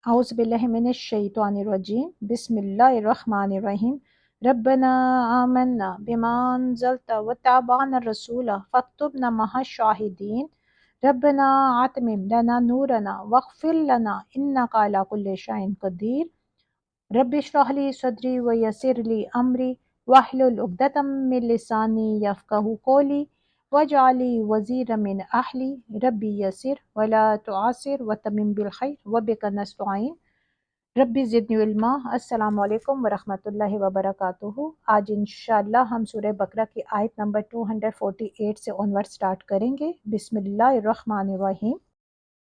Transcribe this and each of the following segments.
أعوذ بالله من الشيطان الرجيم بسم الله الرحمن الرحيم ربنا آمنا بما أنزلت واتبعنا الرسول فاكتبنا مع الشاهدين ربنا أتمم لنا نورنا واغفر لنا إنك على كل شيء قدير رب اشرح لي صدري ويسر لي أمري واحلل عقدة من لساني يفقهوا قولي واجعل لي وزيرا من أهلي ربي يسر ولا تعسر وتمم بالخير وبك نستعين ربی زدنی علما۔ السلام علیکم ورحمۃ اللہ وبرکاتہ۔ آج انشاءاللہ ہم سورہ بقرہ کی آیت نمبر 248 سے عنوان سٹارٹ کریں گے۔ بسم اللہ الرحمن الرحیم۔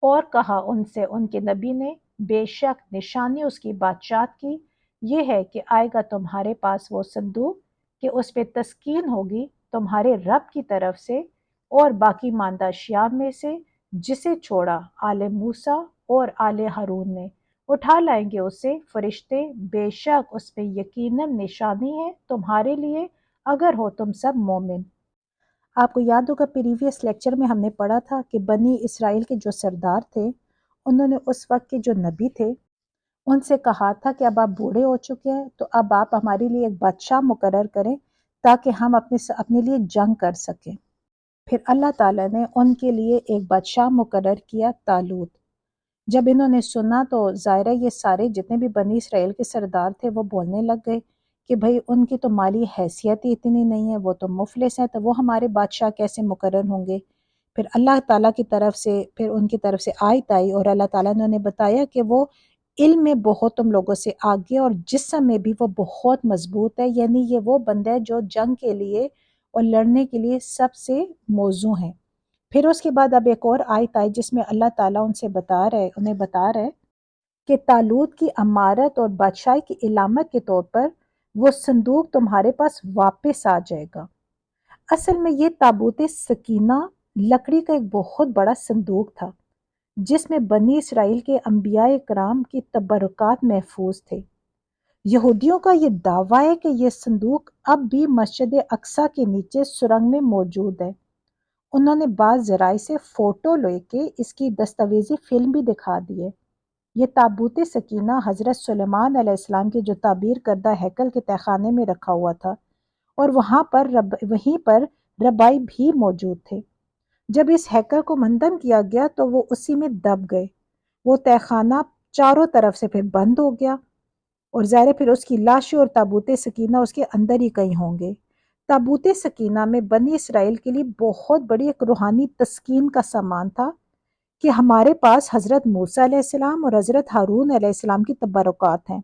اور کہا ان سے ان کے نبی نے، بے شک نشانی اس کی بادشاہت کی یہ ہے کہ آئے گا تمہارے پاس وہ صندوق کہ اس پہ تسکین ہوگی تمہارے رب کی طرف سے اور باقی ماندہ اشیاء میں سے جسے چھوڑا آل موسیٰ اور آل ہارون نے، اٹھا لائیں گے اسے فرشتے، بے شک اس میں یقیناً نشانی ہے تمہارے لیے اگر ہو تم سب مومن۔ آپ کو یاد ہوگا پریویس لیکچر میں ہم نے پڑھا تھا کہ بنی اسرائیل کے جو سردار تھے انہوں نے اس وقت کے جو نبی تھے ان سے کہا تھا کہ اب آپ بوڑھے ہو چکے ہیں تو اب آپ ہمارے لیے ایک بادشاہ مقرر کریں تاکہ ہم اپنے لیے جنگ کر سکیں۔ پھر اللہ تعالیٰ نے ان کے لیے ایک بادشاہ مقرر کیا، طالوت۔ جب انہوں نے سنا تو ظاہرہ یہ سارے جتنے بھی بنی اسرائیل کے سردار تھے وہ بولنے لگ گئے کہ بھئی ان کی تو مالی حیثیت ہی اتنی نہیں ہے، وہ تو مفلس ہیں، تو وہ ہمارے بادشاہ کیسے مقرر ہوں گے۔ پھر اللہ تعالیٰ کی طرف سے ان کی طرف سے آیت آئی اور اللہ تعالیٰ نے انہیں بتایا کہ وہ علم میں بہت تم لوگوں سے آگے اور جسم میں بھی وہ بہت مضبوط ہے، یعنی یہ وہ بندہ ہے جو جنگ کے لیے اور لڑنے کے لیے سب سے موزوں ہیں۔ پھر اس کے بعد اب ایک اور آیت آئی جس میں اللہ تعالیٰ انہیں بتا رہے کہ طالوت کی امارت اور بادشاہی کی علامت کے طور پر وہ صندوق تمہارے پاس واپس آ جائے گا۔ اصل میں یہ تابوت سکینہ لکڑی کا ایک بہت بڑا صندوق تھا جس میں بنی اسرائیل کے انبیاء کرام کی تبرکات محفوظ تھے۔ یہودیوں کا یہ دعویٰ ہے کہ یہ صندوق اب بھی مسجد اقصیٰ کے نیچے سرنگ میں موجود ہے۔ انہوں نے بعض ذرائع سے فوٹو لے کے اس کی دستاویزی فلم بھی دکھا دی ہے۔ یہ تابوت سکینہ حضرت سلیمان علیہ السلام کے جو تعبیر کردہ ہیکل کے تہخانے میں رکھا ہوا تھا اور وہیں پر ربائی بھی موجود تھے۔ جب اس ہیکل کو منہدم کیا گیا تو وہ اسی میں دب گئے، وہ تہخانہ چاروں طرف سے پھر بند ہو گیا اور ظاہر پھر اس کی لاشیں اور تابوت سکینہ اس کے اندر ہی کہیں ہوں گے۔ تابوت سکینہ میں بنی اسرائیل کے لیے بہت بڑی ایک روحانی تسکین کا سامان تھا کہ ہمارے پاس حضرت موسیٰ علیہ السلام اور حضرت ہارون علیہ السلام کی تبرکات ہیں۔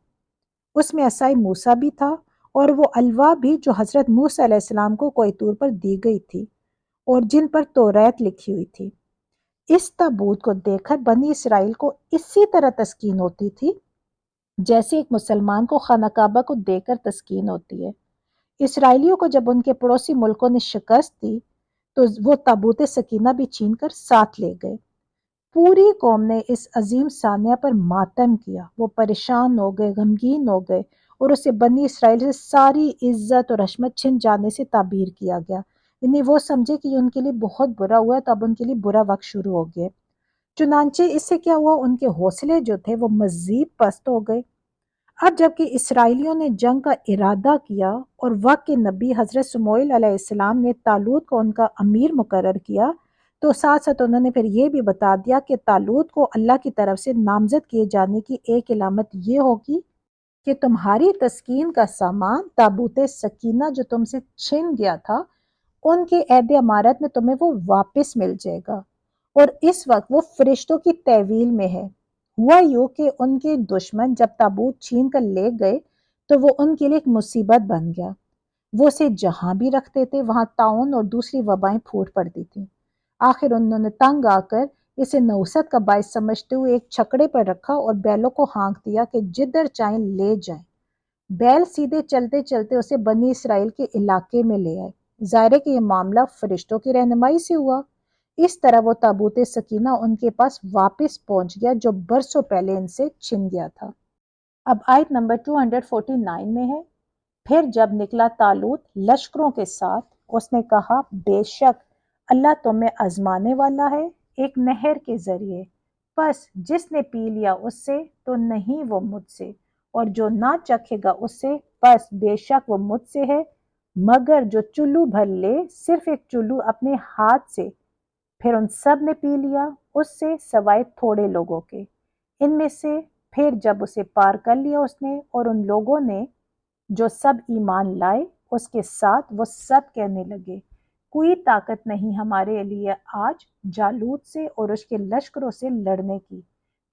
اس میں عصای موسیٰ بھی تھا اور وہ الواح بھی جو حضرت موسیٰ علیہ السلام کو کوہ طور پر دی گئی تھی اور جن پر توریت لکھی ہوئی تھی۔ اس تابوت کو دیکھ کر بنی اسرائیل کو اسی طرح تسکین ہوتی تھی جیسے ایک مسلمان کو خانہ کعبہ کو دیکھ کر تسکین ہوتی ہے۔ اسرائیلیوں کو جب ان کے پڑوسی ملکوں نے شکست دی تو وہ تابوت سکینہ بھی چھین کر ساتھ لے گئے۔ پوری قوم نے اس عظیم سانیہ پر ماتم کیا، وہ پریشان ہو گئے، غمگین ہو گئے اور اسے بنی اسرائیل سے ساری عزت اور عصمت چھن جانے سے تعبیر کیا گیا، یعنی وہ سمجھے کہ یہ ان کے لیے بہت برا ہوا ہے تو اب ان کے لیے برا وقت شروع ہو گئے۔ چنانچہ اس سے کیا ہوا، ان کے حوصلے جو تھے وہ مزید پست ہو گئے۔ اب جب کہ اسرائیلیوں نے جنگ کا ارادہ کیا اور وقت کے نبی حضرت سموئیل علیہ السلام نے طالوت کو ان کا امیر مقرر کیا تو ساتھ ساتھ انہوں نے پھر یہ بھی بتا دیا کہ طالوت کو اللہ کی طرف سے نامزد کیے جانے کی ایک علامت یہ ہوگی کہ تمہاری تسکین کا سامان تابوت سکینہ جو تم سے چھن گیا تھا ان کے عہد امارت میں تمہیں وہ واپس مل جائے گا، اور اس وقت وہ فرشتوں کی تحویل میں ہے۔ ہوا یوں کہ ان کے دشمن جب تابوت چھین کر لے گئے تو وہ ان کے لیے ایک مصیبت بن گیا، وہ اسے جہاں بھی رکھتے تھے وہاں طاعون اور دوسری وبائیں پھوٹ پڑتی تھیں۔ آخر انہوں نے تنگ آ کر اسے نوست کا باعث سمجھتے ہوئے ایک چھکڑے پر رکھا اور بیلوں کو ہانک دیا کہ جدھر چاہیں لے جائیں۔ بیل سیدھے چلتے چلتے اسے بنی اسرائیل کے علاقے میں لے آئے۔ ظاہر ہے کہ یہ معاملہ فرشتوں کی رہنمائی سے ہوا۔ اس طرح وہ تابوت سکینہ ان کے پاس واپس پہنچ گیا جو برسوں پہلے ان سے چھن گیا تھا۔ اب آیت نمبر 249 میں ہے، پھر جب نکلا طالوت لشکروں کے ساتھ اس نے کہا، بے شک اللہ تمہیں آزمانے والا ہے ایک نہر کے ذریعے، بس جس نے پی لیا اس سے تو نہیں وہ مجھ سے، اور جو نہ چکھے گا اس سے بس بے شک وہ مجھ سے ہے، مگر جو چلو بھر لے صرف ایک چلو اپنے ہاتھ سے، پھر ان سب نے پی لیا اس سے سوائے تھوڑے لوگوں کے۔ ان میں سے پھر جب اسے پار کر لیا اس نے اور ان لوگوں نے جو سب ایمان لائے اس کے ساتھ، وہ سب کہنے لگے کوئی طاقت نہیں ہمارے لیے آج جالوت سے اور اس کے لشکروں سے لڑنے کی۔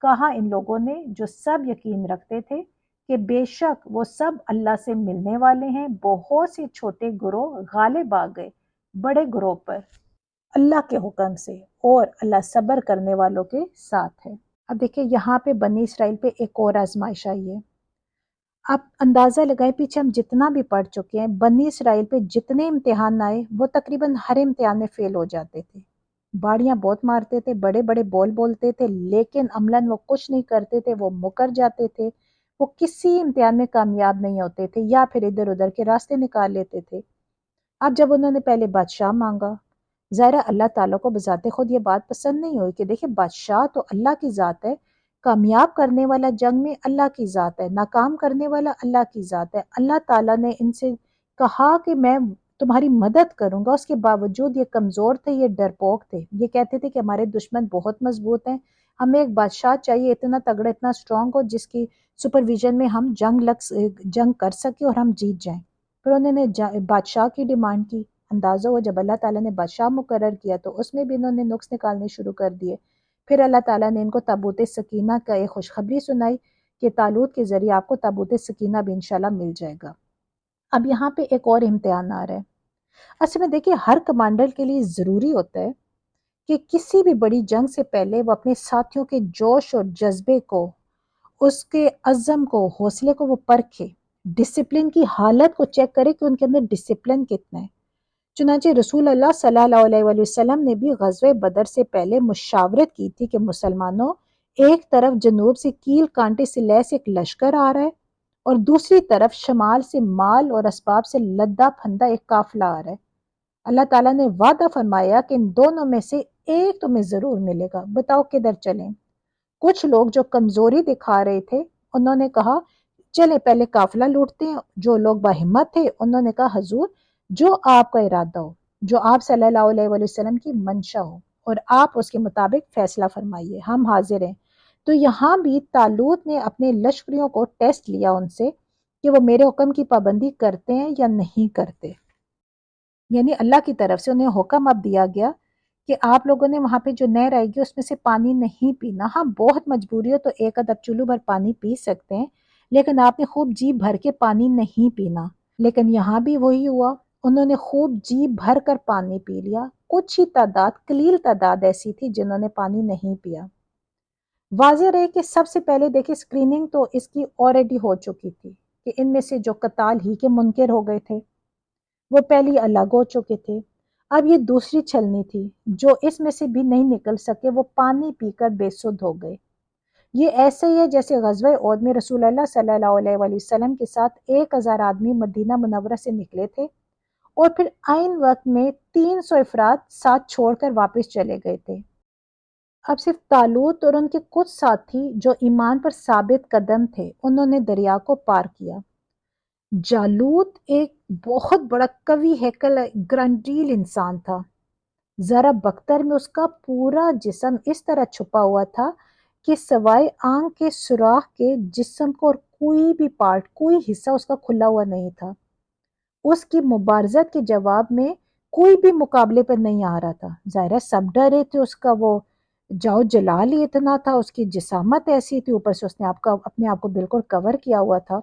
کہا ان لوگوں نے جو سب یقین رکھتے تھے کہ بے شک وہ سب اللہ سے ملنے والے ہیں، بہت سے چھوٹے گروہ غالب آ گئے بڑے گروہ پر اللہ کے حکم سے، اور اللہ صبر کرنے والوں کے ساتھ ہے۔ اب دیکھیں یہاں پہ بنی اسرائیل پہ ایک اور آزمائش آئی ہے۔ آپ اندازہ لگائیں پیچھے ہم جتنا بھی پڑھ چکے ہیں، بنی اسرائیل پہ جتنے امتحان آئے وہ تقریباً ہر امتحان میں فیل ہو جاتے تھے، باڑیاں بہت مارتے تھے، بڑے بڑے بول بولتے تھے، لیکن عملاً وہ کچھ نہیں کرتے تھے، وہ مکر جاتے تھے، وہ کسی امتحان میں کامیاب نہیں ہوتے تھے یا پھر ادھر ادھر کے راستے نکال لیتے تھے۔ اب جب انہوں نے پہلے بادشاہ مانگا، ظاہر اللہ تعالیٰ کو بذات خود یہ بات پسند نہیں ہوئی کہ دیکھیں بادشاہ تو اللہ کی ذات ہے، کامیاب کرنے والا جنگ میں اللہ کی ذات ہے، ناکام کرنے والا اللہ کی ذات ہے۔ اللہ تعالیٰ نے ان سے کہا کہ میں تمہاری مدد کروں گا، اس کے باوجود یہ کمزور تھے، یہ ڈرپوک تھے، یہ کہتے تھے کہ ہمارے دشمن بہت مضبوط ہیں، ہمیں ایک بادشاہ چاہیے اتنا تگڑا اتنا اسٹرانگ ہو جس کی سپرویژن میں ہم جنگ کر سکیں اور ہم جیت جائیں۔ پھر انہوں نے بادشاہ کی ڈیمانڈ کی۔ اندازہ ہوا جب اللہ تعالیٰ نے بادشاہ مقرر کیا تو اس میں بھی انہوں نے نقص نکالنے شروع کر دیے۔ پھر اللہ تعالیٰ نے ان کو تابوت سکینہ کا ایک خوشخبری سنائی کہ طالوت کے ذریعے آپ کو تابوت سکینہ بھی انشاءاللہ مل جائے گا۔ اب یہاں پہ ایک اور امتحان آ رہا ہے۔ اصل میں دیکھیے ہر کمانڈر کے لیے ضروری ہوتا ہے کہ کسی بھی بڑی جنگ سے پہلے وہ اپنے ساتھیوں کے جوش اور جذبے کو، اس کے عزم کو، حوصلے کو وہ پرکھے، ڈسپلن کی حالت کو چیک کرے کہ ان کے اندر ڈسپلن کتنا ہے۔ چنانچہ رسول اللہ صلی اللہ علیہ وآلہ وسلم نے بھی غزوہ بدر سے پہلے مشاورت کی تھی کہ مسلمانوں، ایک طرف جنوب سے کیل کانٹے سے لیس ایک لشکر آ رہا ہے اور دوسری طرف شمال سے مال اور اسباب سے لدا پھندا ایک قافلہ آ رہا ہے۔ اللہ تعالیٰ نے وعدہ فرمایا کہ ان دونوں میں سے ایک تمہیں ضرور ملے گا، بتاؤ کدھر چلیں؟ کچھ لوگ جو کمزوری دکھا رہے تھے انہوں نے کہا چلے پہلے قافلہ لوٹتے ہیں۔ جو لوگ باہمت تھے انہوں نے کہا حضور جو آپ کا ارادہ ہو، جو آپ صلی اللہ علیہ وآلہ وسلم کی منشا ہو اور آپ اس کے مطابق فیصلہ فرمائیے، ہم حاضر ہیں۔ تو یہاں بھی طالوت نے اپنے لشکریوں کو ٹیسٹ لیا ان سے کہ وہ میرے حکم کی پابندی کرتے ہیں یا نہیں کرتے۔ یعنی اللہ کی طرف سے انہیں حکم اب دیا گیا کہ آپ لوگوں نے وہاں پہ جو نہر آئے گی اس میں سے پانی نہیں پینا، ہاں بہت مجبوری ہو تو ایک ادب چلو بھر پانی پی سکتے ہیں، لیکن آپ نے خوب جی بھر کے پانی نہیں پینا۔ لیکن یہاں بھی وہی ہوا، انہوں نے خوب جی بھر کر پانی پی لیا۔ کچھ ہی تعداد، قلیل تعداد ایسی تھی جنہوں نے پانی نہیں پیا۔ واضح رہے کہ سب سے پہلے دیکھیں اسکریننگ تو اس کی آلریڈی ہو چکی تھی کہ ان میں سے جو قتال ہی کے منکر ہو گئے تھے وہ پہلی الگ ہو چکے تھے۔ اب یہ دوسری چھلنی تھی، جو اس میں سے بھی نہیں نکل سکے وہ پانی پی کر بے سدھ ہو گئے۔ یہ ایسے ہی ہے جیسے غزوہ احد میں رسول اللہ صلی اللہ علیہ وآلہ وسلم کے ساتھ 1000 آدمی مدینہ منورہ سے نکلے تھے اور پھر عین وقت میں 300 افراد ساتھ چھوڑ کر واپس چلے گئے تھے۔ اب صرف طالوت اور ان کے کچھ ساتھی جو ایمان پر ثابت قدم تھے انہوں نے دریا کو پار کیا۔ جالوت ایک بہت بڑا قوی ہیکل گرانڈیل انسان تھا۔ ذرا بختر میں اس کا پورا جسم اس طرح چھپا ہوا تھا کہ سوائے آنکھ کے سوراخ کے جسم کو اور کوئی بھی پارٹ، کوئی حصہ اس کا کھلا ہوا نہیں تھا۔ اس کی مبارزت کے جواب میں کوئی بھی مقابلے پر نہیں آ رہا تھا۔ ظاہر سب ڈر رہے تھے، اس کا وہ جاؤ جلال ہی اتنا تھا، اس کی جسامت ایسی تھی، اوپر سے اس نے اپنے آپ کو بالکل کور کیا ہوا تھا۔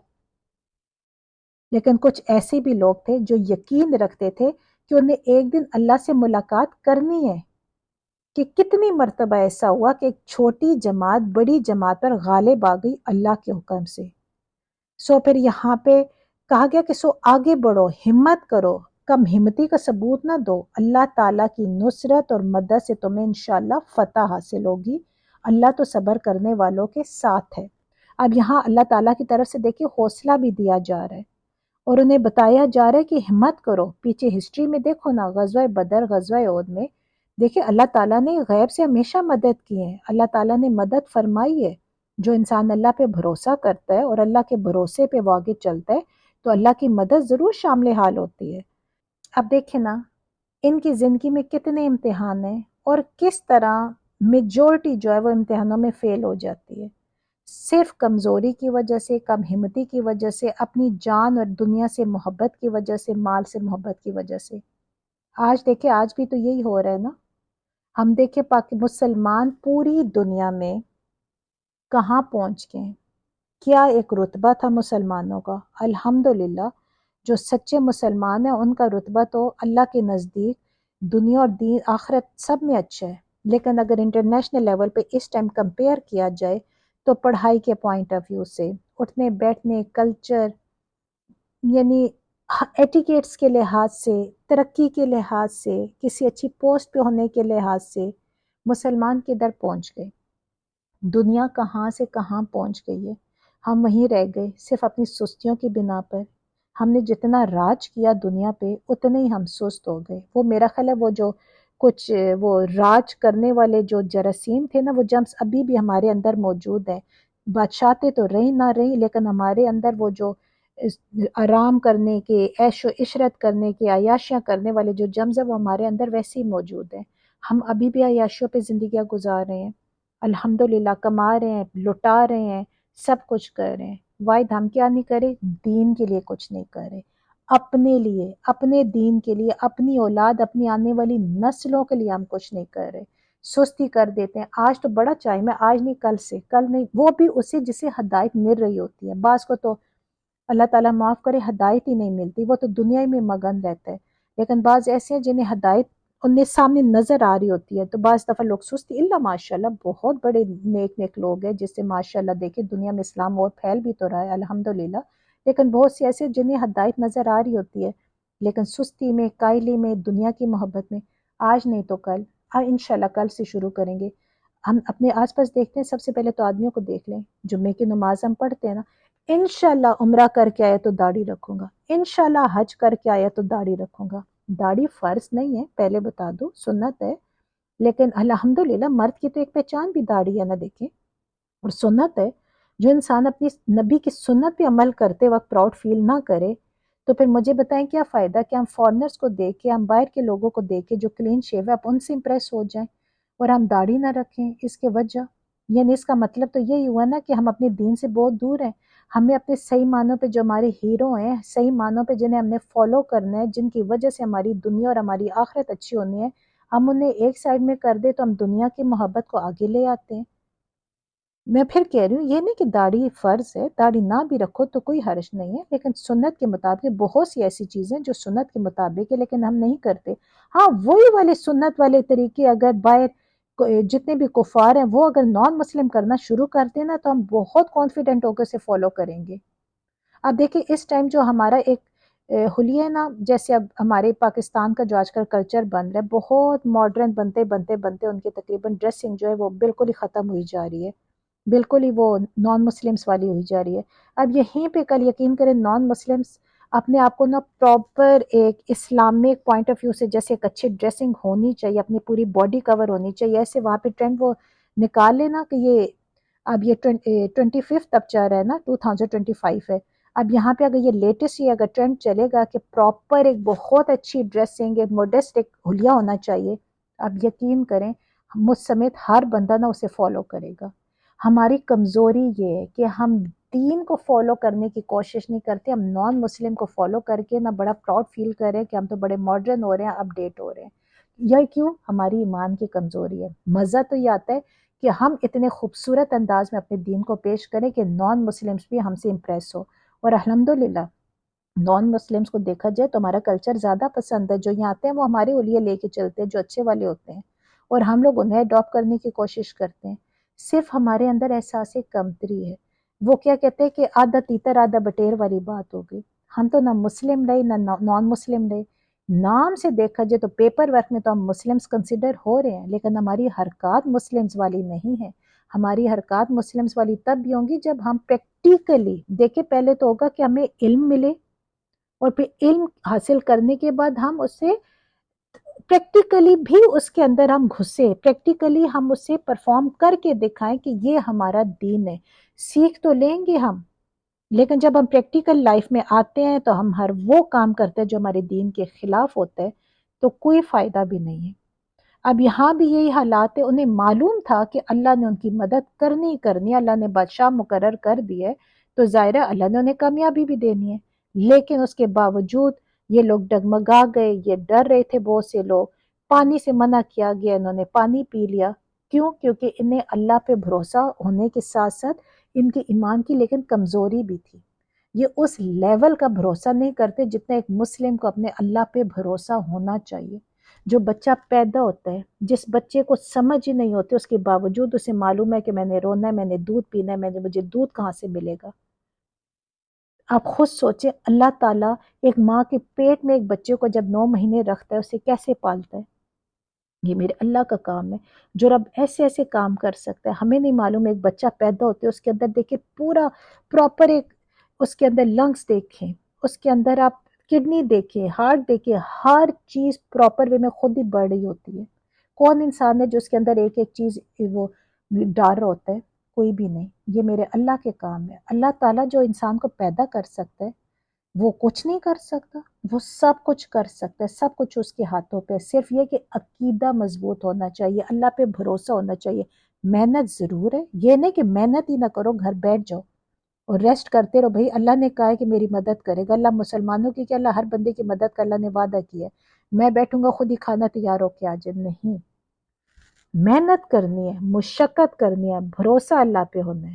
لیکن کچھ ایسے بھی لوگ تھے جو یقین رکھتے تھے کہ انہیں ایک دن اللہ سے ملاقات کرنی ہے۔ کہ کتنی مرتبہ ایسا ہوا کہ ایک چھوٹی جماعت بڑی جماعت پر غالب آ گئی اللہ کے حکم سے۔ سو پھر یہاں پہ کہا گیا کہ سو آگے بڑھو، ہمت کرو، کم ہمتی کا ثبوت نہ دو، اللہ تعالیٰ کی نصرت اور مدد سے تمہیں انشاءاللہ فتح حاصل ہوگی، اللہ تو صبر کرنے والوں کے ساتھ ہے۔ اب یہاں اللہ تعالیٰ کی طرف سے دیکھیے حوصلہ بھی دیا جا رہا ہے اور انہیں بتایا جا رہا ہے کہ ہمت کرو۔ پیچھے ہسٹری میں دیکھو نا، غزوہ بدر، غزوہ احد میں دیکھیں اللہ تعالیٰ نے غیب سے ہمیشہ مدد کی ہے، اللہ تعالیٰ نے مدد فرمائی ہے. جو انسان اللہ پہ بھروسہ کرتا ہے اور اللہ کے بھروسے پہ وہ آگے چلتا ہے تو اللہ کی مدد ضرور شامل حال ہوتی ہے. اب دیکھیں نا ان کی زندگی میں کتنے امتحان ہیں اور کس طرح میجورٹی جو ہے وہ امتحانوں میں فیل ہو جاتی ہے، صرف کمزوری کی وجہ سے، کم ہمتی کی وجہ سے، اپنی جان اور دنیا سے محبت کی وجہ سے، مال سے محبت کی وجہ سے. آج دیکھیں آج بھی تو یہی ہو رہا ہے نا. ہم دیکھیں مسلمان پوری دنیا میں کہاں پہنچ گئے ہیں، کیا ایک رتبہ تھا مسلمانوں کا. الحمدللہ جو سچے مسلمان ہیں ان کا رتبہ تو اللہ کے نزدیک دنیا اور دین آخرت سب میں اچھا ہے. لیکن اگر انٹرنیشنل لیول پہ اس ٹائم کمپیئر کیا جائے تو پڑھائی کے پوائنٹ آف ویو سے، اٹھنے بیٹھنے، کلچر، یعنی ایٹیکیٹس کے لحاظ سے، ترقی کے لحاظ سے، کسی اچھی پوسٹ پہ ہونے کے لحاظ سے مسلمان کدھر پہنچ گئے. دنیا کہاں سے کہاں پہنچ گئی ہے، ہم وہیں رہ گئے صرف اپنی سستیوں کی بنا پر. ہم نے جتنا راج کیا دنیا پہ اتنے ہی ہم سست ہو گئے. وہ میرا خیال ہے وہ جو کچھ وہ راج کرنے والے جو جراثیم تھے نا، وہ جرمز ابھی بھی ہمارے اندر موجود ہیں. بادشاہتیں تو رہی نہ رہی لیکن ہمارے اندر وہ جو آرام کرنے کے، عیش و عشرت کرنے کے، عیاشیاں کرنے والے جو جرمز ہیں وہ ہمارے اندر ویسے ہی موجود ہیں. ہم ابھی بھی عیاشیوں پہ زندگیاں گزار رہے ہیں، الحمدللہ کما رہے ہیں، لٹا رہے ہیں، سب کچھ کر رہے ہیں. واحد ہم کیا نہیں کرے، دین کے لیے کچھ نہیں کرے، اپنے لیے، اپنے دین کے لیے، اپنی اولاد، اپنی آنے والی نسلوں کے لیے ہم کچھ نہیں کر رہے. سستی کر دیتے ہیں. آج تو بڑا چاہیے میں آج نہیں کل سے، کل نہیں، وہ بھی اسے جسے ہدایت مل رہی ہوتی ہے. بعض کو تو اللہ تعالیٰ معاف کرے ہدایت ہی نہیں ملتی، وہ تو دنیا میں مگن رہتا ہے. لیکن بعض ایسے ہیں جنہیں ہدایت انہیں سامنے نظر آ رہی ہوتی ہے تو بعض دفعہ لوگ سستی. اللہ ماشاء اللہ بہت بڑے نیک نیک لوگ ہیں جس سے ماشاء اللہ دیکھیں دنیا میں اسلام اور پھیل بھی تو رہا ہے الحمدللہ. لیکن بہت سے ایسے جنہیں ہدایت نظر آ رہی ہوتی ہے لیکن سستی میں، کائلی میں، دنیا کی محبت میں. آج نہیں تو کل، انشاءاللہ کل سے شروع کریں گے. ہم اپنے آس پاس دیکھتے ہیں، سب سے پہلے تو آدمیوں کو دیکھ لیں. جمعے کی نماز ہم پڑھتے ہیں نا، انشاءاللہ عمرہ کر کے آیا تو داڑھی رکھوں گا، انشاءاللہ حج کر کے آیا تو داڑھی رکھوں گا. داڑھی فرض نہیں ہے، پہلے بتا دو، سنت ہے. لیکن الحمدللہ مرد کی تو ایک پہچان بھی داڑھی ہے نا، دیکھیں، اور سنت ہے. جو انسان اپنی نبی کی سنت پہ عمل کرتے وقت پراؤڈ فیل نہ کرے تو پھر مجھے بتائیں کیا فائدہ کہ ہم فارنرز کو دیکھ کے، ہم باہر کے لوگوں کو دیکھ کے جو کلین شیو ہے آپ ان سے امپریس ہو جائیں اور ہم داڑھی نہ رکھیں. اس کے وجہ یعنی اس کا مطلب تو یہی ہوا نا کہ ہم اپنے دین سے بہت دور ہیں. ہمیں اپنے صحیح معنوں پہ جو ہمارے ہیرو ہیں، صحیح معنوں پہ جنہیں ہم نے فالو کرنا ہے، جن کی وجہ سے ہماری دنیا اور ہماری آخرت اچھی ہونی ہے، ہم انہیں ایک سائڈ میں کر دیں تو ہم دنیا کی محبت کو آگے لے آتے ہیں. میں پھر کہہ رہی ہوں یہ نہیں کہ داڑھی فرض ہے، داڑھی نہ بھی رکھو تو کوئی حرج نہیں ہے، لیکن سنت کے مطابق بہت سی ایسی چیزیں جو سنت کے مطابق ہے لیکن ہم نہیں کرتے. ہاں وہی والے سنت والے طریقے اگر باہر جتنے بھی کفار ہیں وہ اگر نان مسلم کرنا شروع کر دیں نا تو ہم بہت کانفیڈنٹ ہو کے اسے فالو کریں گے. اب دیکھیں اس ٹائم جو ہمارا ایک حلیہ ہے نا، جیسے اب ہمارے پاکستان کا جو آج کل کلچر بن رہا ہے، بہت ماڈرن بنتے بنتے بنتے ان کی تقریباً ڈریسنگ جو ہے وہ بالکل ہی ختم ہوئی جا رہی ہے، بالکل ہی وہ نان مسلمس والی ہوئی جا رہی ہے. اب یہیں پہ کل یقین کریں نان مسلمس اپنے آپ کو نا پراپر ایک اسلامک پوائنٹ آف ویو سے جیسے ایک اچھی ڈریسنگ ہونی چاہیے، اپنی پوری باڈی کور ہونی چاہیے، ایسے وہاں پہ ٹرینڈ وہ نکال لینا کہ یہ اب یہ 25 اب چل رہا ہے نا، 2025 ہے. اب یہاں پہ اگر یہ لیٹسٹ یہ اگر ٹرینڈ چلے گا کہ پراپر ایک بہت اچھی ڈریسنگ، ایک موڈسٹ ایک حلیہ ہونا چاہیے، اب یقین کریں مجھ سمیت ہر بندہ نا اسے فالو کرے گا. ہماری کمزوری یہ ہے کہ ہم دین کو فالو کرنے کی کوشش نہیں کرتے، ہم نان مسلم کو فالو کر کے نہ بڑا پراؤڈ فیل کر رہے ہیں کہ ہم تو بڑے ماڈرن ہو رہے ہیں، اپ ڈیٹ ہو رہے ہیں. یہ کیوں؟ ہماری ایمان کی کمزوری ہے. مزہ تو یہ آتا ہے کہ ہم اتنے خوبصورت انداز میں اپنے دین کو پیش کریں کہ نان مسلمس بھی ہم سے امپریس ہو. اور الحمدللہ نان مسلمس کو دیکھا جائے تو ہمارا کلچر زیادہ پسند ہے، جو یہاں آتے ہیں وہ ہمارے اولیے لے کے چلتے ہیں جو اچھے والے ہوتے ہیں اور ہم لوگ انہیں اڈاپٹ کرنے کی کوشش کرتے ہیں. صرف ہمارے اندر احساس کمتری ہے. وہ کیا کہتے ہیں کہ آدھا تیتر آدھا بٹیر والی بات ہو گئی. ہم تو نہ مسلم رہے نہ نان مسلم رہے. نام سے دیکھا جائے تو پیپر ورک میں تو ہم مسلمس کنسیڈر ہو رہے ہیں لیکن ہماری حرکات مسلمس والی نہیں ہے. ہماری حرکات مسلمس والی تب بھی ہوں گی جب ہم پریکٹیکلی دیکھیں. پہلے تو ہوگا کہ ہمیں علم ملے اور پھر علم حاصل کرنے کے بعد ہم اس سے پریکٹیکلی بھی اس کے اندر ہم گھسے، پریکٹیکلی ہم اسے پرفارم کر کے دکھائیں کہ یہ ہمارا دین ہے. سیکھ تو لیں گے ہم، لیکن جب ہم پریکٹیکل لائف میں آتے ہیں تو ہم ہر وہ کام کرتے ہیں جو ہمارے دین کے خلاف ہوتا ہے، تو کوئی فائدہ بھی نہیں ہے. اب یہاں بھی یہی حالات ہے. انہیں معلوم تھا کہ اللہ نے ان کی مدد کرنی کرنی ہے، اللہ نے بادشاہ مقرر کر دی ہے، تو ظاہر ہے اللہ نے انہیں کامیابی بھی دینی ہے. لیکن اس کے باوجود یہ لوگ ڈگمگا گئے، یہ ڈر رہے تھے. بہت سے لوگ پانی سے منع کیا گیا، انہوں نے پانی پی لیا. کیوں؟ کیونکہ انہیں اللہ پہ بھروسہ ہونے کے ساتھ ساتھ ان کے ایمان کی لیکن کمزوری بھی تھی. یہ اس لیول کا بھروسہ نہیں کرتے جتنا ایک مسلم کو اپنے اللہ پہ بھروسہ ہونا چاہیے. جو بچہ پیدا ہوتا ہے، جس بچے کو سمجھ ہی نہیں ہوتی، اس کے باوجود اسے معلوم ہے کہ میں نے رونا ہے، میں نے دودھ پینا ہے، مجھے دودھ کہاں سے ملے گا. آپ خود سوچیں، اللہ تعالیٰ ایک ماں کے پیٹ میں ایک بچے کو جب 9 مہینے رکھتا ہے، اسے کیسے پالتا ہے. یہ میرے اللہ کا کام ہے جو رب ایسے ایسے کام کر سکتا ہے. ہمیں نہیں معلوم. ایک بچہ پیدا ہوتے اس کے اندر دیکھیں پورا پراپر ایک، اس کے اندر لنگس دیکھیں، اس کے اندر آپ کڈنی دیکھیں، ہارٹ دیکھیں، ہر چیز پراپر وے میں خود ہی بڑھ رہی ہوتی ہے. کون انسان ہے جو اس کے اندر ایک ایک چیز وہ ڈال رہا ہوتا ہے؟ کوئی بھی نہیں. یہ میرے اللہ کے کام ہے. اللہ تعالیٰ جو انسان کو پیدا کر سکتا ہے وہ کچھ نہیں کر سکتا، وہ سب کچھ کر سکتا ہے. سب کچھ اس کے ہاتھوں پہ. صرف یہ کہ عقیدہ مضبوط ہونا چاہیے، اللہ پہ بھروسہ ہونا چاہیے. محنت ضرور ہے، یہ نہیں کہ محنت ہی نہ کرو، گھر بیٹھ جاؤ اور ریسٹ کرتے رہو. بھائی اللہ نے کہا ہے کہ میری مدد کرے گا. اللہ مسلمانوں کی کہ اللہ ہر بندے کی مدد کا اللہ نے وعدہ کیا ہے. میں بیٹھوں گا خود ہی کھانا تیار ہو کے آ جائے، نہیں. محنت کرنی ہے، مشقت کرنی ہے، بھروسہ اللہ پہ ہونا ہے.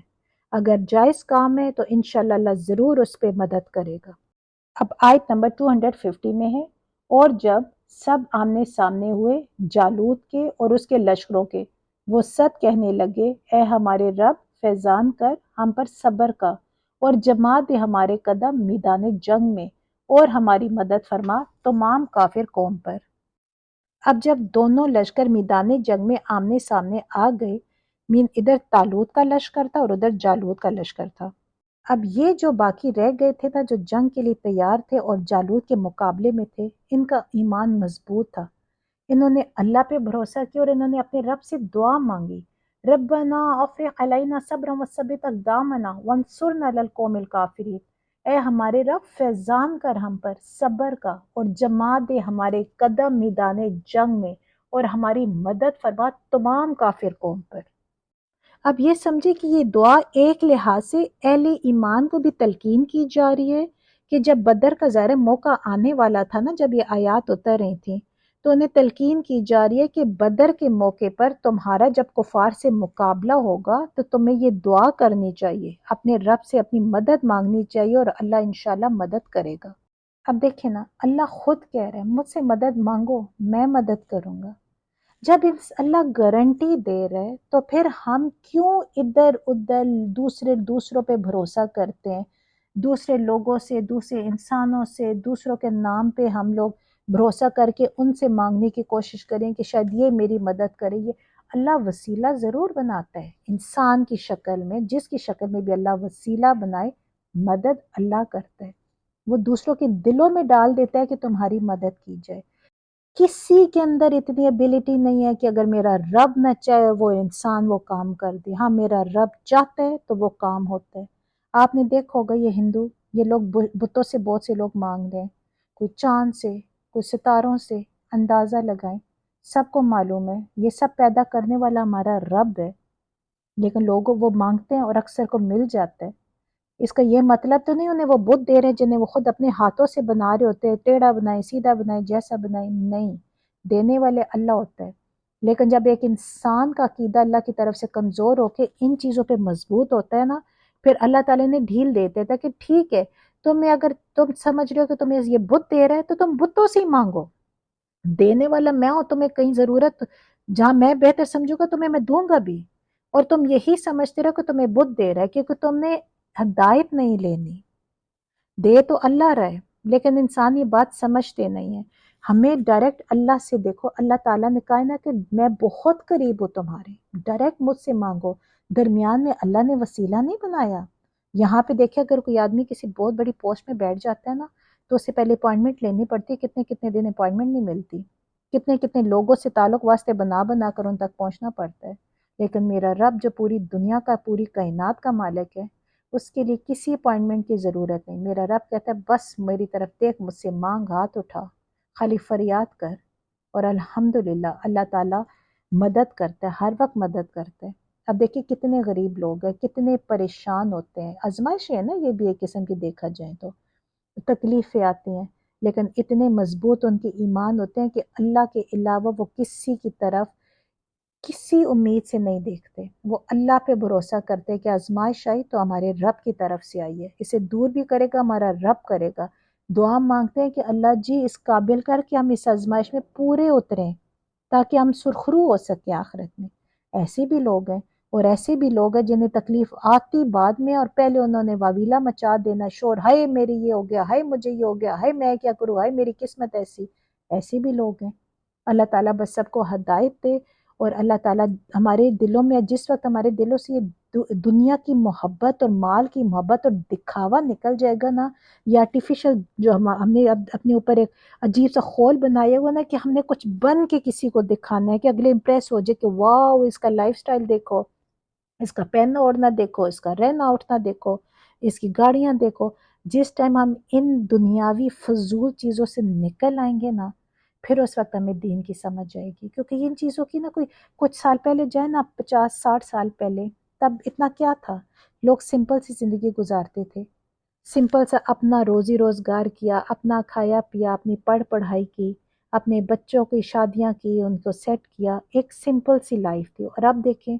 اگر جائز کام ہے تو انشاءاللہ اللہ ضرور اس پہ مدد کرے گا. اب آیت نمبر 250 میں ہے، اور جب سب آمنے سامنے ہوئے جالوت کے اور اس کے لشکروں کے، وہ سب کہنے لگے اے ہمارے رب فیضان کر ہم پر صبر کا، اور جما دے ہمارے قدم میدان جنگ میں، اور ہماری مدد فرما تمام کافر قوم پر. اب جب دونوں لشکر میدان جنگ میں آمنے سامنے آ گئے، ادھر طالوت کا لشکر تھا اور ادھر جالوت کا لشکر تھا. اب یہ جو باقی رہ گئے تھے نا، جو جنگ کے لیے تیار تھے اور جالوت کے مقابلے میں تھے، ان کا ایمان مضبوط تھا. انہوں نے اللہ پہ بھروسہ کیا اور انہوں نے اپنے رب سے دعا مانگی. ربنا افرغ علینا صبرا وثبت اقدامنا وانصرنا علی القوم الکافرین. اے ہمارے رب فیضان کر ہم پر صبر کا، اور جما دے ہمارے قدم میدان جنگ میں، اور ہماری مدد فرما تمام کافر قوم پر. اب یہ سمجھے کہ یہ دعا ایک لحاظ سے اہل ایمان کو بھی تلقین کی جا رہی ہے کہ جب بدر کا ظاہر موقع آنے والا تھا نا، جب یہ آیات اتر رہی تھیں، تو انہیں تلقین کی جا رہی ہے کہ بدر کے موقع پر تمہارا جب کفار سے مقابلہ ہوگا تو تمہیں یہ دعا کرنی چاہیے، اپنے رب سے اپنی مدد مانگنی چاہیے، اور اللہ انشاءاللہ مدد کرے گا. اب دیکھیں نا، اللہ خود کہہ رہے ہیں مجھ سے مدد مانگو، میں مدد کروں گا. جب اللہ گارنٹی دے رہے تو پھر ہم کیوں ادھر ادھر دوسروں پہ بھروسہ کرتے ہیں؟ دوسرے لوگوں سے، دوسرے انسانوں سے، دوسروں کے نام پہ ہم لوگ بھروسہ کر کے ان سے مانگنے کی کوشش کریں کہ شاید یہ میری مدد کرے. یہ اللہ وسیلہ ضرور بناتا ہے انسان کی شکل میں، جس کی شکل میں بھی اللہ وسیلہ بنائے، مدد اللہ کرتا ہے. وہ دوسروں کے دلوں میں ڈال دیتا ہے کہ تمہاری مدد کی جائے. کسی کے اندر اتنی ایبیلٹی نہیں ہے کہ اگر میرا رب نہ چاہے وہ انسان وہ کام کر دے. ہاں، میرا رب چاہتا ہے تو وہ کام ہوتا ہے. آپ نے دیکھا ہوگا یہ ہندو، یہ لوگ بتوں سے بہت سے لوگ مانگ رہے ہیں، کوئی چاند سے، کوئی ستاروں سے. اندازہ لگائیں، سب کو معلوم ہے یہ سب پیدا کرنے والا ہمارا رب ہے، لیکن لوگوں وہ مانگتے ہیں اور اکثر کو مل جاتا ہے. اس کا یہ مطلب تو نہیں انہیں وہ بت دے رہے جنہیں وہ خود اپنے ہاتھوں سے بنا رہے ہوتے ہیں، ٹیڑھا بنائے، سیدھا بنائے، جیسا بنائے. نہیں، دینے والے اللہ ہوتا ہے. لیکن جب ایک انسان کا عقیدہ اللہ کی طرف سے کمزور ہو کے ان چیزوں پہ مضبوط ہوتا ہے نا، پھر اللہ تعالیٰ نے ڈھیل دے دیتا ہے کہ ٹھیک ہے، تمہیں اگر تم سمجھ رہے ہو کہ تمہیں یہ بت دے رہا ہے تو تم بتوں سے ہی مانگو. دینے والا میں ہوں، تمہیں کہیں ضرورت جہاں میں بہتر سمجھوں گا تمہیں میں دوں گا بھی، اور تم یہی سمجھتے رہو کہ تمہیں بت دے رہا ہے، کیونکہ تم نے ہدایت نہیں لینی. دے تو اللہ رہے، لیکن انسان یہ بات سمجھتے نہیں ہیں. ہمیں ڈائریکٹ اللہ سے دیکھو. اللہ تعالیٰ نے کہا نا کہ میں بہت قریب ہوں تمہارے، ڈائریکٹ مجھ سے مانگو. درمیان میں اللہ نے وسیلہ نہیں بنایا. یہاں پہ دیکھیں، اگر کوئی آدمی کسی بہت بڑی پوسٹ میں بیٹھ جاتا ہے نا، تو اس سے پہلے اپوائنٹمنٹ لینی پڑتی ہے. کتنے کتنے دن اپوائنٹمنٹ نہیں ملتی. کتنے کتنے لوگوں سے تعلق واسطے بنا بنا کر ان تک پہنچنا پڑتا ہے. لیکن میرا رب جو پوری دنیا کا، پوری کائنات کا مالک ہے، اس کے لیے کسی اپوائنٹمنٹ کی ضرورت نہیں. میرا رب کہتا ہے بس میری طرف دیکھ، مجھ سے مانگ، ہاتھ اٹھا، خالی فریاد کر. اور الحمدللہ اللہ تعالیٰ مدد کرتا ہے، ہر وقت مدد کرتا ہے. اب دیکھیں کتنے غریب لوگ ہیں، کتنے پریشان ہوتے ہیں. آزمائش ہے نا یہ بھی ایک قسم کی دیکھا جائے تو، تکلیفیں آتی ہیں، لیکن اتنے مضبوط ان کے ایمان ہوتے ہیں کہ اللہ کے علاوہ وہ کسی کی طرف کسی امید سے نہیں دیکھتے. وہ اللہ پہ بھروسہ کرتے کہ آزمائش آئی تو ہمارے رب کی طرف سے آئی ہے، اسے دور بھی کرے گا ہمارا رب کرے گا. دعا مانگتے ہیں کہ اللہ جی اس قابل کر کے ہم اس آزمائش میں پورے اتریں تاکہ ہم سرخرو ہو سکیں آخرت میں. ایسے بھی لوگ ہیں، اور ایسے بھی لوگ ہیں جنہیں تکلیف آتی بعد میں، اور پہلے انہوں نے واویلا مچا دینا، شور، ہائے میرے یہ ہو گیا، ہائے مجھے یہ ہو گیا، ہائے میں کیا کروں، ہائے میری قسمت ایسی. ایسے بھی لوگ ہیں. اللہ تعالیٰ بس سب کو ہدایت دے. اور اللہ تعالیٰ ہمارے دلوں میں، جس وقت ہمارے دلوں سے یہ دنیا کی محبت اور مال کی محبت اور دکھاوا نکل جائے گا نا، یہ آرٹیفیشل جو ہم نے اب اپنے اوپر ایک عجیب سا خول بنایا ہوا نا کہ ہم نے کچھ بن کے کسی کو دکھانا ہے کہ اگلے امپریس ہو جائے کہ واو اس کا لائف سٹائل دیکھو، اس کا پہننا اوڑھنا دیکھو، اس کا رہنا اٹھنا دیکھو، اس کی گاڑیاں دیکھو. جس ٹائم ہم ان دنیاوی فضول چیزوں سے نکل آئیں گے نا، پھر اس وقت ہمیں دین کی سمجھ آئے گی. کیونکہ ان چیزوں کی نا کوئی کچھ سال پہلے جائے نا، 50-60 سال پہلے، تب اتنا کیا تھا؟ لوگ سمپل سی زندگی گزارتے تھے، سمپل سا اپنا روزی روزگار کیا، اپنا کھایا پیا، اپنی پڑھائی کی، اپنے بچوں کی شادیاں کی، ان کو سیٹ کیا. ایک سمپل سی لائف تھی. اور اب دیکھیں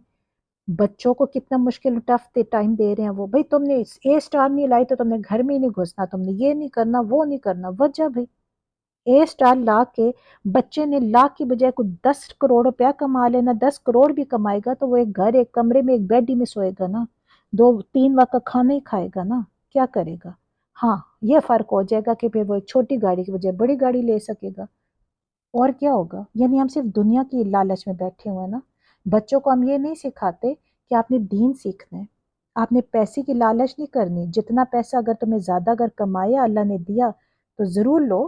بچوں کو کتنا مشکل ٹف ٹائم دے رہے ہیں. وہ بھائی تم نے اے سٹار نہیں لائی تو تم نے گھر میں ہی نہیں گھسنا، تم نے یہ نہیں کرنا وہ نہیں کرنا. وجہ بھائی اے سٹار لا کے بچے نے لاکھ کی بجائے کوئی 10 کروڑ روپیہ کما لینا، 10 کروڑ بھی کمائے گا تو وہ ایک گھر، ایک کمرے میں، ایک بیڈ ہی میں سوئے گا نا، 2-3 وقت کا کھانا ہی کھائے گا نا. کیا کرے گا؟ ہاں یہ فرق ہو جائے گا کہ پھر وہ ایک چھوٹی گاڑی کی بجائے بڑی گاڑی لے سکے گا. اور کیا ہوگا؟ یعنی ہم صرف دنیا کی لالچ میں بیٹھے ہوئے ہیں نا. بچوں کو ہم یہ نہیں سکھاتے کہ آپ نے دین سیکھنا ہے، آپ نے پیسے کی لالچ نہیں کرنی. جتنا پیسہ اگر تمہیں زیادہ اگر کمایا اللہ نے دیا تو ضرور لو،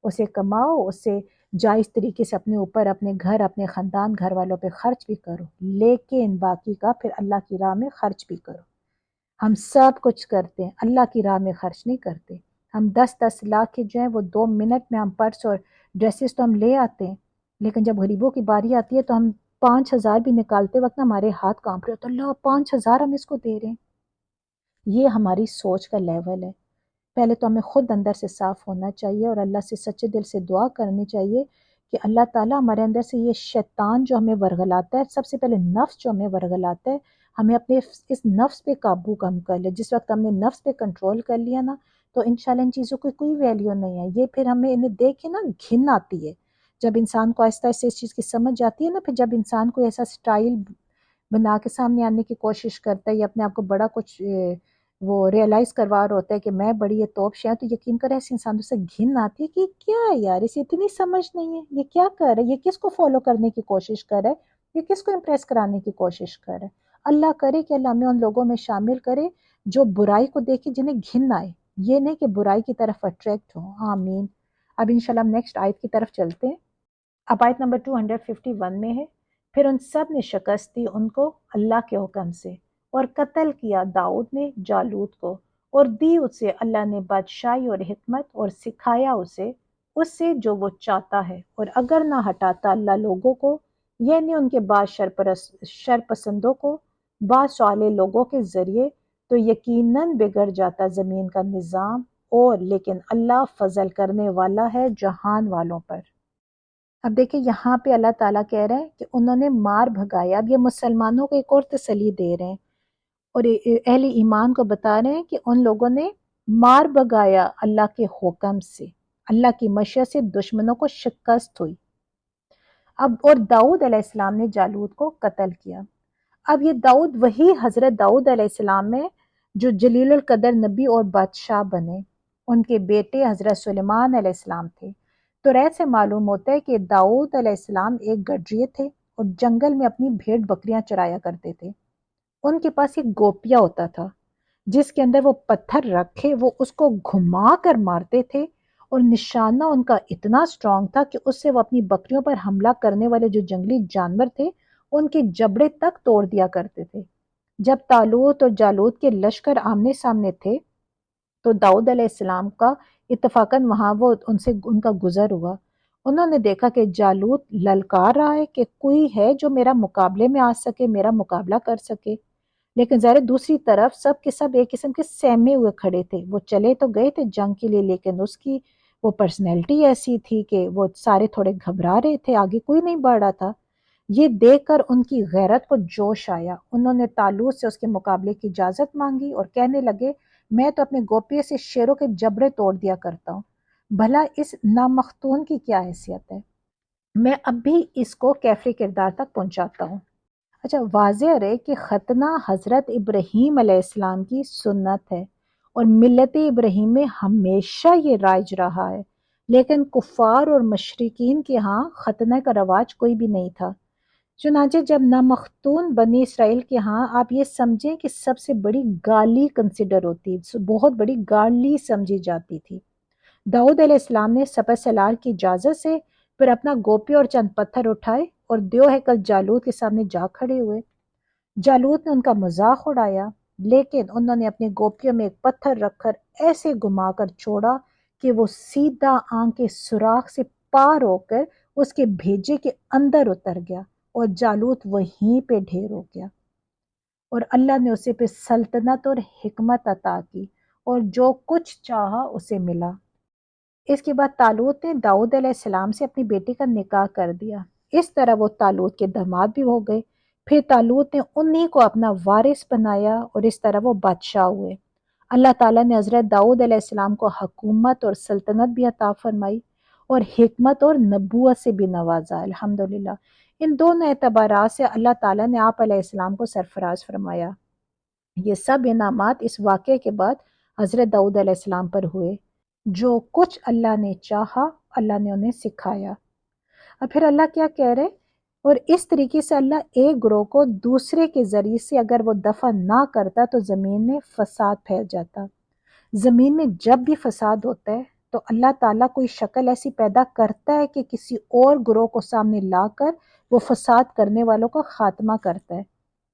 اسے کماؤ، اسے جائز طریقے سے اپنے اوپر، اپنے گھر، اپنے خاندان، گھر والوں پہ خرچ بھی کرو، لیکن باقی کا پھر اللہ کی راہ میں خرچ بھی کرو. ہم سب کچھ کرتے ہیں، اللہ کی راہ میں خرچ نہیں کرتے. ہم 10-10 لاکھ کے جو ہیں وہ 2 منٹ میں ہم پرس اور ڈریسز تو ہم لے آتے ہیں، لیکن جب غریبوں کی باری آتی ہے تو ہم 5,000 بھی نکالتے وقت نا ہمارے ہاتھ کانپ رہے ہوتے ہیں، اللہ 5,000 ہم اس کو دے رہے ہیں. یہ ہماری سوچ کا لیول ہے. پہلے تو ہمیں خود اندر سے صاف ہونا چاہیے اور اللہ سے سچے دل سے دعا کرنی چاہیے کہ اللہ تعالیٰ ہمارے اندر سے یہ شیطان جو ہمیں ورغلاتا ہے، سب سے پہلے نفس جو ہمیں ورغلاتا ہے، ہمیں اپنے اس نفس پہ قابو کم کر لے. جس وقت ہم نے نفس پہ کنٹرول کر لیا نا تو انشاءاللہ ان چیزوں کی کوئی ویلیو نہیں ہے. یہ پھر ہمیں انہیں دیکھ کے نا گھن آتی ہے. جب انسان کو آہستہ آہستہ اس چیز کی سمجھ آتی ہے نا، پھر جب انسان کو ایسا سٹائل بنا کے سامنے آنے کی کوشش کرتا ہے یا اپنے آپ کو بڑا کچھ وہ ریئلائز کروا رہا ہوتا ہے کہ میں بڑی یہ توپ شے، تو یقین کرے ایسے انسانوں سے گھن آتی ہے کہ کیا ہے یار، اسے اتنی سمجھ نہیں ہے، یہ کیا کر رہا ہے، یہ کس کو فالو کرنے کی کوشش کر رہا ہے، یہ کس کو امپریس کرانے کی کوشش کر رہا ہے. اللہ کرے کہ اللہ ہمیں ان لوگوں میں شامل کرے جو برائی کو دیکھے جنہیں گھن آئے، یہ نہیں کہ برائی کی طرف اٹریکٹ ہوں. آمین. اب انشاءاللہ ہم نیکسٹ آیت کی طرف چلتے ہیں. اب آیت نمبر 251 میں ہے، پھر ان سب نے شکست دی ان کو اللہ کے حکم سے، اور قتل کیا داؤد نے جالوت کو، اور دی اسے اللہ نے بادشاہی اور حکمت، اور سکھایا اسے اس سے جو وہ چاہتا ہے. اور اگر نہ ہٹاتا اللہ لوگوں کو، یعنی ان کے بعض شر پسندوں کو بعض صالح لوگوں کے ذریعے، تو یقیناً بگڑ جاتا زمین کا نظام. اور لیکن اللہ فضل کرنے والا ہے جہان والوں پر. اب دیکھیں یہاں پہ اللہ تعالیٰ کہہ رہے ہیں کہ انہوں نے مار بھگایا. اب یہ مسلمانوں کو ایک اور تسلی دے رہے ہیں اور اہل ایمان کو بتا رہے ہیں کہ ان لوگوں نے مار بھگایا اللہ کے حکم سے، اللہ کی مشیت سے دشمنوں کو شکست ہوئی. اب اور داؤد علیہ السلام نے جالوت کو قتل کیا. اب یہ داؤد وہی حضرت داؤد علیہ السلام ہے جو جلیل القدر نبی اور بادشاہ بنے. ان کے بیٹے حضرت سلیمان علیہ السلام تھے. تو رہ سے معلوم ہوتا ہے کہ داؤد علیہ السلام ایک گڈریے تھے اور جنگل میں اپنی بھیڑ بکریاں چرایا کرتے تھے. ان کے پاس ایک گوپیا ہوتا تھا جس کے اندر وہ پتھر رکھے وہ اس کو گھما کر مارتے تھے اور نشانہ ان کا اتنا اسٹرانگ تھا کہ اس سے وہ اپنی بکریوں پر حملہ کرنے والے جو جنگلی جانور تھے ان کے جبڑے تک توڑ دیا کرتے تھے۔ جب طالوت اور جالوت کے لشکر آمنے سامنے تھے تو داؤد علیہ السلام کا اتفاقاً وہاں وہ ان کا گزر ہوا۔ انہوں نے دیکھا کہ جالوت للکار رہا ہے کہ کوئی ہے جو میرا مقابلے میں آ سکے، میرا مقابلہ کر سکے، لیکن ظاہر دوسری طرف سب کے سب ایک قسم کے سہمے ہوئے کھڑے تھے۔ وہ چلے تو گئے تھے جنگ کے لیے، لیکن اس کی وہ پرسنالٹی ایسی تھی کہ وہ سارے تھوڑے گھبرا رہے تھے، آگے کوئی نہیں بڑھ رہا تھا۔ یہ دیکھ کر ان کی غیرت کو جوش آیا، انہوں نے طالوت سے اس کے مقابلے کی اجازت مانگی اور کہنے لگے میں تو اپنے گوپیے سے شیروں کے جبڑے توڑ دیا کرتا ہوں، بھلا اس نامختون کی کیا حیثیت ہے؟ میں اب بھی اس کو کیفری کردار تک پہنچاتا ہوں۔ اچھا، واضح رہے کہ ختنہ حضرت ابراہیم علیہ السلام کی سنت ہے اور ملت ابراہیم میں ہمیشہ یہ رائج رہا ہے، لیکن کفار اور مشرکین کے ہاں ختنہ کا رواج کوئی بھی نہیں تھا۔ چنانچہ جب نامختون بنی اسرائیل کے ہاں آپ یہ سمجھیں کہ سب سے بڑی گالی کنسیڈر ہوتی، بہت بڑی گالی سمجھی جاتی تھی۔ داؤد علیہ السلام نے سپہ سالار کی اجازت سے پھر اپنا گوپی اور چند پتھر اٹھائے اور دیو ہیکل جالوت کے سامنے جا کھڑے ہوئے۔ جالوت نے ان کا مذاق اڑایا، لیکن انہوں نے اپنے گوپیوں میں ایک پتھر رکھ کر ایسے گھما کر چھوڑا کہ وہ سیدھا آنکھ کے سوراخ سے پار ہو کر اس کے بھیجے کے اندر اتر گیا اور جالوت وہیں پہ ڈھیر ہو گیا، اور اللہ نے اسے پہ سلطنت اور حکمت عطا کی اور جو کچھ چاہا اسے ملا۔ اس کے بعد طالوت نے داؤد علیہ السلام سے اپنی بیٹی کا نکاح کر دیا، اس طرح وہ طالوت کے داماد بھی ہو گئے۔ پھر طالوت نے انہی کو اپنا وارث بنایا اور اس طرح وہ بادشاہ ہوئے۔ اللہ تعالیٰ نے حضرت داؤد علیہ السلام کو حکومت اور سلطنت بھی عطا فرمائی اور حکمت اور نبوت سے بھی نوازا، الحمدللہ۔ ان دونوں اعتبارات سے اللہ تعالیٰ نے آپ علیہ السلام کو سرفراز فرمایا۔ یہ سب انعامات اس واقعے کے بعد حضرت داؤد علیہ السلام پر ہوئے۔ جو کچھ اللہ نے چاہا اللہ نے انہیں سکھایا۔ اور پھر اللہ کیا کہہ رہے؟ اور اس طریقے سے اللہ ایک گروہ کو دوسرے کے ذریعے سے اگر وہ دفع نہ کرتا تو زمین میں فساد پھیل جاتا۔ زمین میں جب بھی فساد ہوتا ہے تو اللہ تعالیٰ کوئی شکل ایسی پیدا کرتا ہے کہ کسی اور گروہ کو سامنے لا کر وہ فساد کرنے والوں کا خاتمہ کرتا ہے۔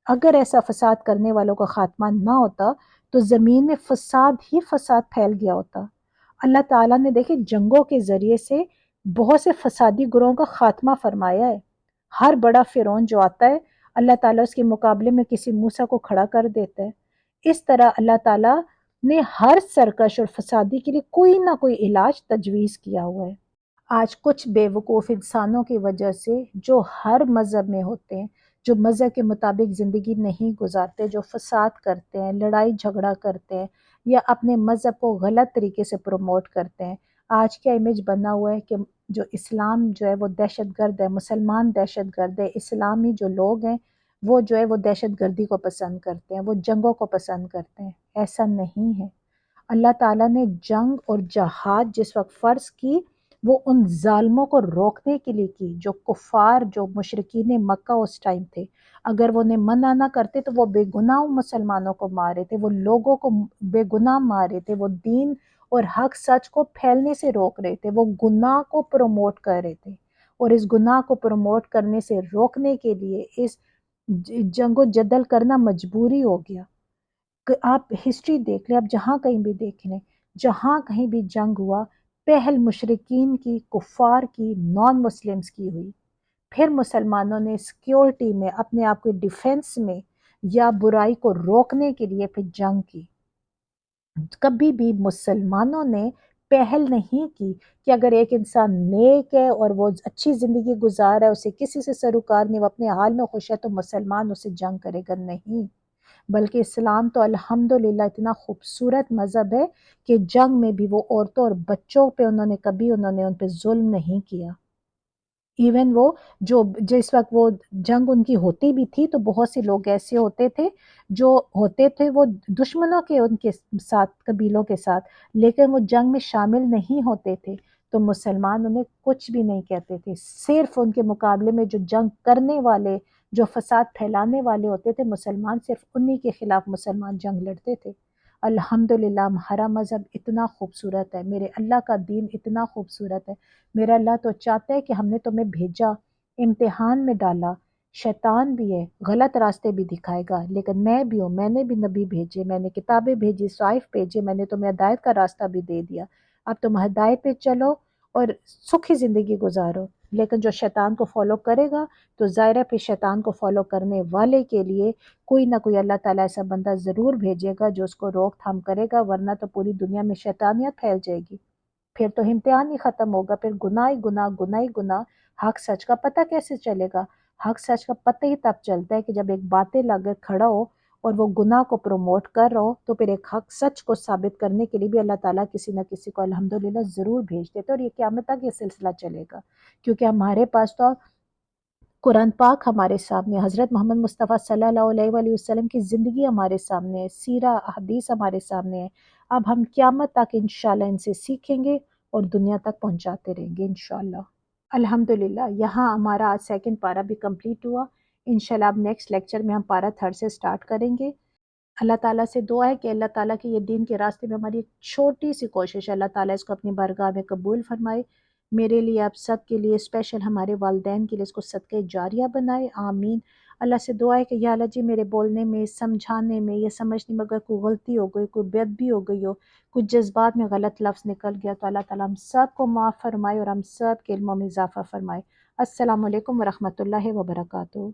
اگر ایسا فساد کرنے والوں کا خاتمہ نہ ہوتا تو زمین میں فساد ہی فساد پھیل گیا ہوتا۔ اللہ تعالیٰ نے دیکھے جنگوں کے ذریعے سے بہت سے فسادی گروہوں کا خاتمہ فرمایا ہے۔ ہر بڑا فرعون جو آتا ہے اللہ تعالیٰ اس کے مقابلے میں کسی موسیٰ کو کھڑا کر دیتا ہے۔ اس طرح اللہ تعالیٰ نے ہر سرکش اور فسادی کے لیے کوئی نہ کوئی علاج تجویز کیا ہوا ہے۔ آج کچھ بے وقوف انسانوں کی وجہ سے جو ہر مذہب میں ہوتے ہیں، جو مذہب کے مطابق زندگی نہیں گزارتے، جو فساد کرتے ہیں، لڑائی جھگڑا کرتے ہیں یا اپنے مذہب کو غلط طریقے سے پروموٹ کرتے ہیں، آج کیا امیج بنا ہوا ہے کہ جو اسلام جو ہے وہ دہشت گرد ہے، مسلمان دہشت گرد ہے، اسلامی جو لوگ ہیں وہ جو ہے وہ دہشت گردی کو پسند کرتے ہیں، وہ جنگوں کو پسند کرتے ہیں۔ ایسا نہیں ہے۔ اللہ تعالیٰ نے جنگ اور جہاد جس وقت فرض کی وہ ان ظالموں کو روکنے کے لیے کی جو کفار، جو مشرکین مکہ اس ٹائم تھے۔ اگر وہ انہیں منع نہ کرتے تو وہ بے گناہ مسلمانوں کو مارے تھے، وہ لوگوں کو بے گناہ مارے تھے، وہ دین اور حق سچ کو پھیلنے سے روک رہے تھے، وہ گناہ کو پروموٹ کر رہے تھے، اور اس گناہ کو پروموٹ کرنے سے روکنے کے لیے اس جنگ و جدل کرنا مجبوری ہو گیا۔ آپ ہسٹری دیکھ لیں، آپ جہاں کہیں بھی دیکھ لیں، جہاں کہیں بھی جنگ ہوا پہل مشرکین کی، کفار کی، نان مسلمز کی ہوئی، پھر مسلمانوں نے سیکیورٹی میں اپنے آپ کو ڈیفنس میں یا برائی کو روکنے کے لیے پھر جنگ کی۔ کبھی بھی مسلمانوں نے پہل نہیں کی کہ اگر ایک انسان نیک ہے اور وہ اچھی زندگی گزار ہے، اسے کسی سے سروکار نہیں، وہ اپنے حال میں خوش ہے، تو مسلمان اسے جنگ کرے گا، نہیں۔ بلکہ اسلام تو الحمدللہ اتنا خوبصورت مذہب ہے کہ جنگ میں بھی وہ عورتوں اور بچوں پہ انہوں نے ان پہ ظلم نہیں کیا۔ ایون وہ جو جس وقت وہ جنگ ان کی ہوتی بھی تھی تو بہت سے لوگ ایسے ہوتے تھے جو ہوتے تھے وہ دشمنوں کے ان کے ساتھ، قبیلوں کے ساتھ، لیکن وہ جنگ میں شامل نہیں ہوتے تھے تو مسلمان انہیں کچھ بھی نہیں کہتے تھے۔ صرف ان کے مقابلے میں جو جنگ کرنے والے، جو فساد پھیلانے والے ہوتے تھے مسلمان، صرف انہی کے خلاف مسلمان جنگ لڑتے تھے۔ الحمدللہ ہمارا مذہب اتنا خوبصورت ہے، میرے اللہ کا دین اتنا خوبصورت ہے، میرا اللہ تو چاہتا ہے کہ ہم نے تمہیں بھیجا، امتحان میں ڈالا، شیطان بھی ہے، غلط راستے بھی دکھائے گا، لیکن میں بھی ہوں، میں نے بھی نبی بھیجے، میں نے کتابیں بھیجی، صحائف بھیجے، میں نے تمہیں ہدایت کا راستہ بھی دے دیا، اب تم ہدایت پہ چلو اور سکھی زندگی گزارو۔ لیکن جو شیطان کو فالو کرے گا تو ظاہر ہے پھر شیطان کو فالو کرنے والے کے لیے کوئی نہ کوئی اللہ تعالیٰ ایسا بندہ ضرور بھیجے گا جو اس کو روک تھام کرے گا، ورنہ تو پوری دنیا میں شیطانیت پھیل جائے گی، پھر تو امتحان ہی ختم ہوگا، پھر گناہ ہی گناہ، گناہ ہی گناہ۔ حق سچ کا پتہ کیسے چلے گا؟ حق سچ کا پتہ ہی تب چلتا ہے کہ جب ایک باطل اگر کھڑا ہو اور وہ گناہ کو پروموٹ کر رہا ہو تو پھر ایک حق سچ کو ثابت کرنے کے لیے بھی اللہ تعالیٰ کسی نہ کسی کو الحمدللہ ضرور بھیج دیتے، اور یہ قیامت تک یہ سلسلہ چلے گا، کیونکہ ہمارے پاس تو قرآن پاک ہمارے سامنے، حضرت محمد مصطفیٰ صلی اللہ علیہ وآلہ وسلم کی زندگی ہمارے سامنے ہے، سیرہ حدیث ہمارے سامنے ہے، اب ہم قیامت تک انشاءاللہ ان سے سیکھیں گے اور دنیا تک پہنچاتے رہیں گے انشاءاللہ۔ الحمدللہ یہاں ہمارا آج سیکنڈ پارہ بھی کمپلیٹ ہوا، انشاءاللہ اب نیکسٹ لیکچر میں ہم پارہ تھرڈ سے سٹارٹ کریں گے۔ اللہ تعالیٰ سے دعا ہے کہ اللہ تعالیٰ کی یہ دین کے راستے میں ہماری ایک چھوٹی سی کوشش ہے، اللہ تعالیٰ اس کو اپنی بارگاہ میں قبول فرمائے، میرے لیے آپ سب کے لیے اسپیشل ہمارے والدین کے لیے اس کو صدقہ جاریہ بنائے، آمین۔ اللہ سے دعا ہے کہ یا اللہ جی میرے بولنے میں، سمجھانے میں یا سمجھنے میں اگر کوئی غلطی ہو گئی، کوئی بے ادبی ہو گئی ہو، کچھ جذبات میں غلط لفظ نکل گیا تو اللہ تعالیٰ ہم سب کو معاف فرمائے اور ہم سب کے علموں میں اضافہ فرمائے۔ السلام علیکم ورحمۃ اللہ وبرکاتہ۔